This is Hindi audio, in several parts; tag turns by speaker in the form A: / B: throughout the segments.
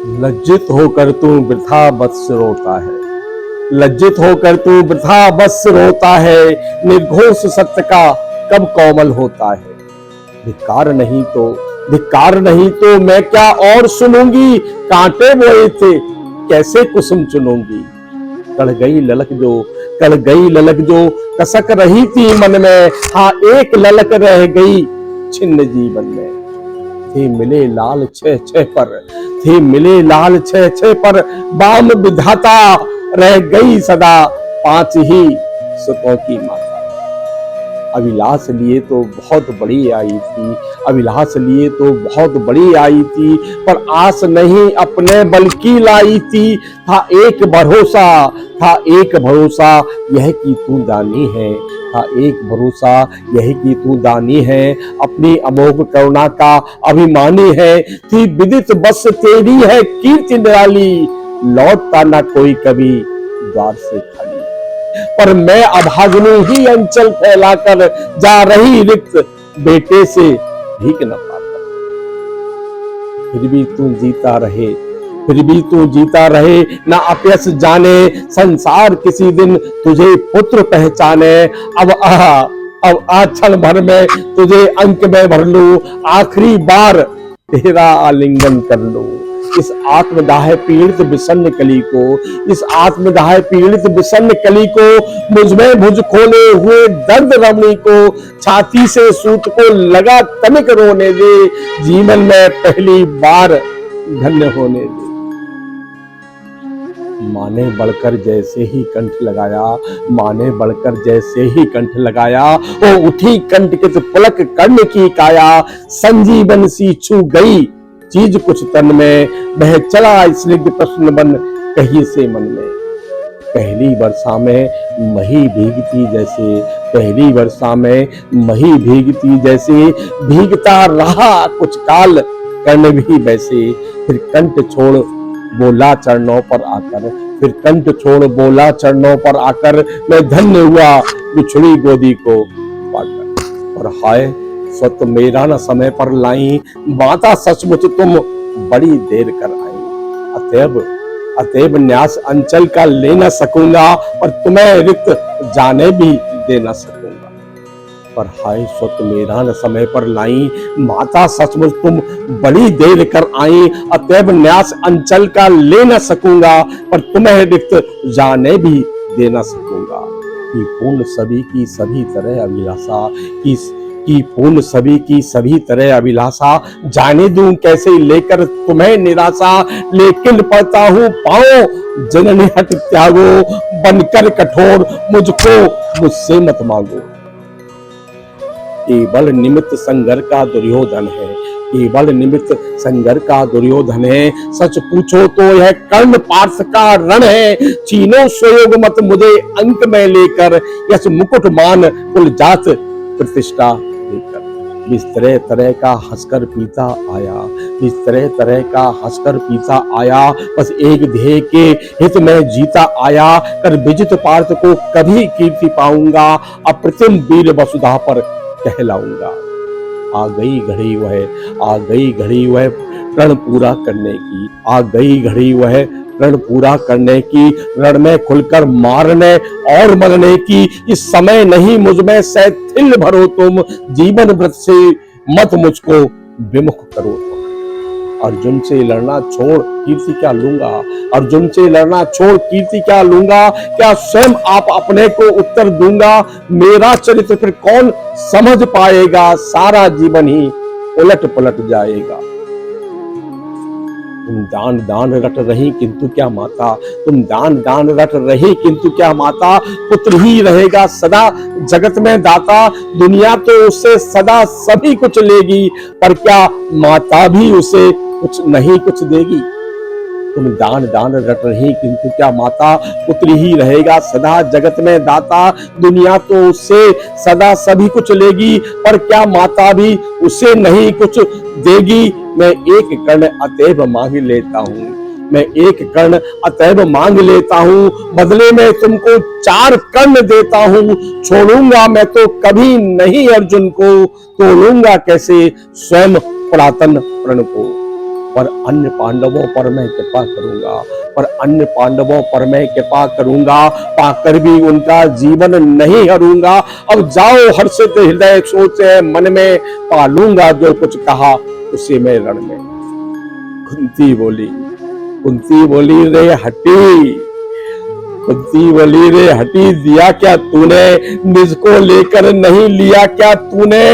A: लज्जित होकर तू वृथा बस रोता है, लज्जित होकर तू वृथा बस रोता है, निर्घोष सत्य का कब कोमल होता है। धिक्कार नहीं तो मैं क्या और सुनूंगी, कांटे बोए थे कैसे कुसुम चुनूंगी। कड़ गई ललक जो कसक रही थी मन में, हाँ एक ललक रह गई छिन्न जीवन में। थे मिले लाल छह छह पर, बाम विधाता रह गई सदा पांच ही सुतों की माता। अभिलाष लिए तो बहुत बड़ी आई थी, पर आस नहीं अपने बल की लाई थी। था एक भरोसा यह कि तू दानी है, अपनी अमोघ करुणा का अभिमानी है। थी विदित बस तेरी है कीर्ति निराली, लौटता ना कोई कभी द्वार से खाली। पर मैं अभागनु ही अंचल फैलाकर, जा रही रिक्त बेटे से भीख न पाकर। फिर भी तू जीता रहे ना अपयस जाने, संसार किसी दिन तुझे पुत्र पहचाने। अब आ क्षण भर में तुझे अंक में भर लूं, आखिरी बार तेरा आलिंगन कर लूं। इस आत्मदाह पीड़ित विषन्न कली को मुझमें भुज खोले हुए दर्द रमणी को, छाती से सूत को लगा तनिक रोने दे, जीवन में पहली बार धन्य होने दे। माँ ने बढ़कर जैसे ही कंठ लगाया, वो उठी कंटकित पुलक कर्ण की काया। संजीवन सी छू गई चीज कुछ तन में, बह चला स्निग्ध प्रश्न बन कहीं से मन में। पहली वर्षा में मही भीगती जैसे, भीगता रहा कुछ काल कर्ण भी वैसे। फिर कंठ छोड़ बोला चरणों पर आकर, मैं धन्य हुआ बिछड़ी गोदी को पाकर। और हाय स्वत मेरा न समय पर लाई, माता सचमुच तुम बड़ी देर कर आई। अतएव न्यास अंचल का ले न सकूंगा, और तुम्हें रिक्त जाने भी दे न सकूंगा। पर हाय स्वत मेरा न समय पर लाई, माता सचमुच तुम बड़ी देर कर आई। अतएव न्यास अंचल का ले न सकूंगा, पर तुम्हें रिक्त जाने भी दे न सकूंगा। कि पूर्ण सभी की सभी तरह अभिलाषा, जाने दूं कैसे लेकर तुम्हें निराशा। लेकिन पड़ता हूं पाओ जननी हट त्यागो, बनकर कठोर मुझसे मत मांगो। केवल निमित्त संघर्ष का दुर्योधन है, सच पूछो तो यह कर्ण पार्थ का रण है। चीनो स्वयोग मत मुझे अंक में लेकर, यश मुकुट मान कुल जात प्रतिष्ठा देकर। इस तरह का हंसकर पीता आया, बस एक ध्येय के हित में जीता आया। कर विजित पार्थ को कभी कीर्ति पाऊंगा, अप्रतिम वीर वसुधा पर कहलाऊंगा। आ गई घड़ी वह रण पूरा करने की, रण में खुलकर मारने और मरने की। इस समय नहीं मुझमें सैथिल्य भरो तुम, जीवन व्रत से मत मुझको विमुख करो तुम। अर्जुन से लड़ना छोड़ कीर्ति क्या लूंगा, क्या स्वयं आप अपने को उत्तर दूंगा। मेरा चरित्र फिर कौन समझ पाएगा, सारा जीवन ही उलट पलट जाएगा। तुम दान रट रही किंतु क्या माता, पुत्र ही रहेगा सदा जगत में दाता। दुनिया तो उससे सदा सभी कुछ लेगी, पर क्या माता भी उसे कुछ देगी। तुम दान रट रही किंतु क्या माता, पुत्र ही रहेगा सदा जगत में दाता। दुनिया तो उससे सदा सभी कुछ लेगी, पर क्या माता भी उसे नहीं कुछ देगी। मैं एक कर्ण अतएव मांग लेता हूँ, बदले में तुमको 4 कर्ण देता हूँ। छोड़ूंगा मैं तो कभी नहीं अर्जुन को, तोड़ूंगा कैसे स्वयं पुरातन प्रण को। पर अन्य पांडवों पर मैं कृपा करूंगा, पर अन्य पांडवों पर मैं कृपा करूंगा, पाकर भी उनका जीवन नहीं हरूंगा। अब जाओ हर्षित हृदय सोचे मन में, पालूंगा जो कुछ कहा उसे मैं रण में। कुंती बोली रे हटी, कुंती बोली रे हटी, दिया क्या तूने, निज को लेकर नहीं लिया क्या तूने।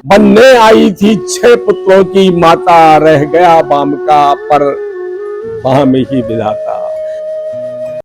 A: बनने आई थी 6 पुत्रों की माता, रह गया बाम का पर बाम ही विधाता।